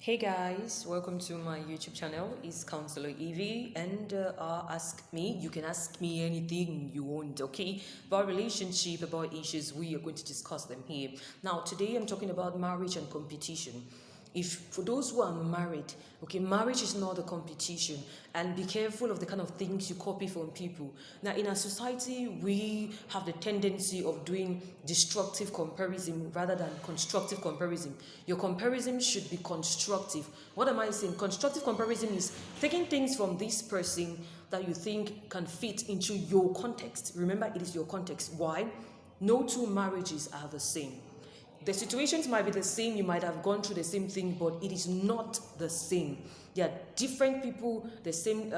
Hey guys, welcome to my YouTube channel. It's Counselor Evie, and ask me. You can ask me anything you want, okay? About relationship, about issues, we are going to discuss them here. Now, today I'm talking about marriage and competition. If for those who are married, okay, marriage is not a competition, and be careful of the kind of things you copy from people. Now, in our society, we have the tendency of doing destructive comparison rather than constructive comparison. Your comparison should be constructive. What am I saying? Constructive comparison is taking things from this person that you think can fit into your context. Remember, it is your context. Why? No two marriages are the same. The situations might be the same, you might have gone through the same thing, but it is not the same. There are different people, the same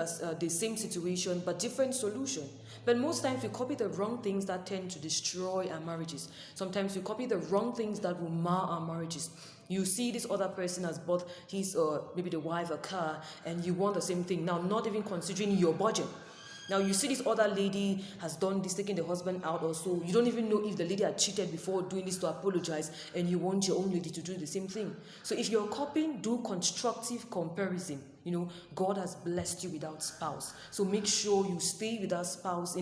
situation, but different solution. But most times we copy the wrong things that tend to destroy our marriages. Sometimes we copy the wrong things that will mar our marriages. You see this other person has bought his maybe the wife a car, and you want the same thing. Now, not even considering your budget. Now you see this other lady has done this, taking the husband out or so. You don't even know if the lady had cheated before doing this to apologize, and you want your own lady to do the same thing. So if you're copying, do constructive comparison. God has blessed you without spouse. So make sure you stay with that spouse,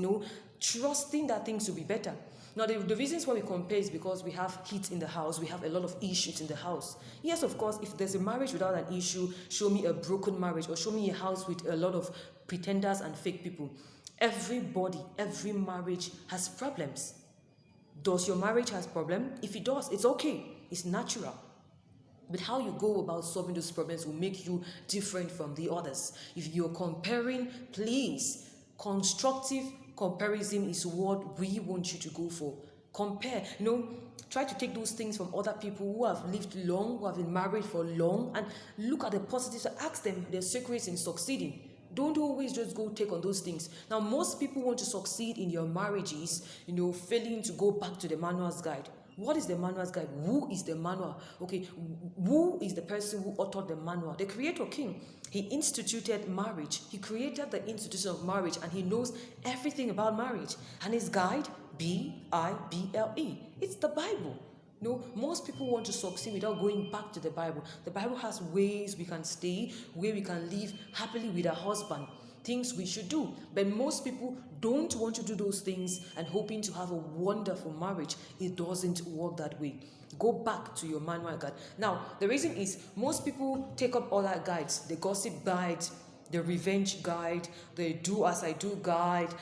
trusting that things will be better. Now, the reasons why we compare is because we have heat in the house, we have a lot of issues in the house. Yes, of course, if there's a marriage without an issue, show me a broken marriage, or show me a house with a lot of pretenders and fake people. Everybody, every marriage has problems. Does your marriage has problem? If it does, it's okay. It's natural. But how you go about solving those problems will make you different from the others. If you're comparing, please, constructive comparison is what we want you to go for. Compare, try to take those things from other people who have lived long, who have been married for long, and look at the positives and ask them their secrets in succeeding. Don't always just go take on those things. Now, most people want to succeed in your marriages, failing to go back to the manual's guide. What is the manual's guide? Who is the manual? Okay, who is the person who authored the manual? The Creator King. He instituted marriage. He created the institution of marriage, and he knows everything about marriage. And his guide, Bible. It's the Bible. Most people want to succeed without going back to the Bible. The Bible has ways we can stay, where we can live happily with our husband, things we should do. But most people don't want to do those things and hoping to have a wonderful marriage. It doesn't work that way. Go back to your manual guide. Now, the reason is most people take up other guides, the gossip guide, the revenge guide, the do as I do guide,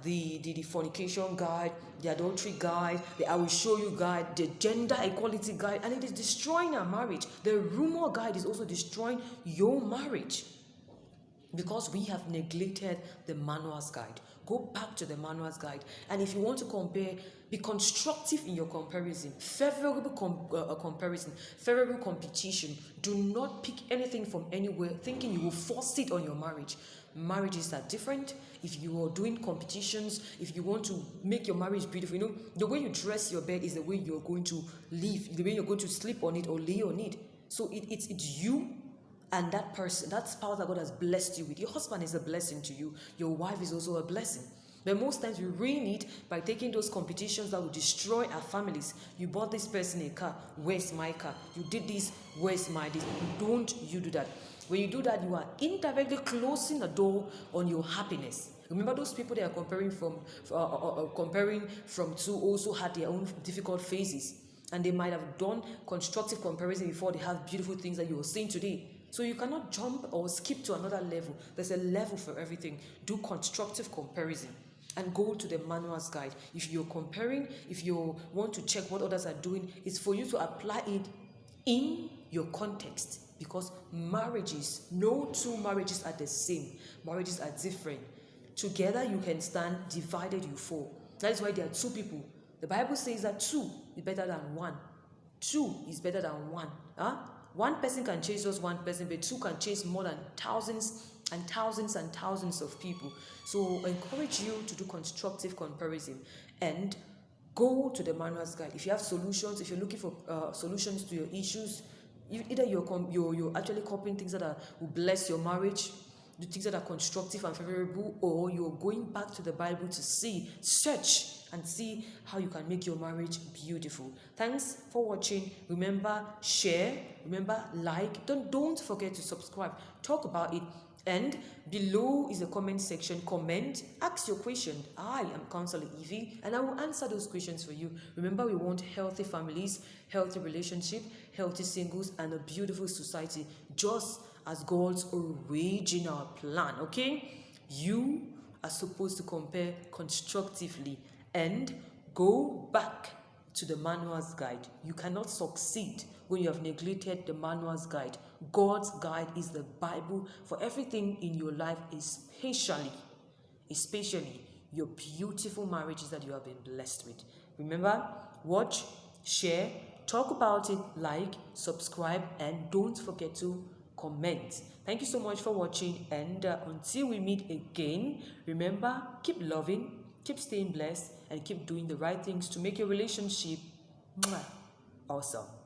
the fornication guide, the adultery guide, the I will show you guide, the gender equality guide, and it is destroying our marriage. The rumor guide is also destroying your marriage because we have neglected the manual's guide. Go back to the manual's guide, and if you want to compare, be constructive in your comparison. Favorable comparison, favorable competition. Do not pick anything from anywhere thinking you will force it on your marriage. Marriages are different. If you are doing competitions, if you want to make your marriage beautiful, the way you dress your bed is the way you're going to live, the way you're going to sleep on it or lay on it. So it's you and that person, that spouse that God has blessed you with. Your husband is a blessing to you. Your wife is also a blessing. But most times we ruin it by taking those competitions that will destroy our families. You bought this person a car, where's my car? You did this, where's my this? Don't you do that. When you do that, you are indirectly closing the door on your happiness. Remember those people they are comparing from to also had their own difficult phases. And they might have done constructive comparison before they have beautiful things that you were saying today. So you cannot jump or skip to another level. There's a level for everything. Do constructive comparison and go to the manual's guide. If you're comparing, if you want to check what others are doing, it's for you to apply it in your context, because marriages, no two marriages are the same. Marriages are different. Together you can stand, divided you fall. That is why there are two people. The Bible says that two is better than one. Two is better than one. One person can chase just one person, but two can chase more than thousands and thousands and thousands of people. So I encourage you to do constructive comparison and go to the manual's guide. If you have solutions, if you're looking for solutions to your issues, either you're actually copying things that will bless your marriage, the things that are constructive and favorable, or you're going back to the Bible to search and see how you can make your marriage beautiful. Thanks for watching. Remember, share, remember, like. Don't forget to subscribe. Talk about it. And below is the comment section. Comment, ask your question. I am Counselor Evie, and I will answer those questions for you. Remember, we want healthy families, healthy relationship, healthy singles, and a beautiful society, just as God's original plan. Okay, you are supposed to compare constructively and go back to the manual's guide. You cannot succeed when you have neglected the manual's guide. God's guide is the Bible for everything in your life, especially your beautiful marriages that you have been blessed with. Remember, watch, share, talk about it, like, subscribe, and don't forget to comment. Thank you so much for watching, and until we meet again, remember, keep loving, keep staying blessed, and keep doing the right things to make your relationship awesome.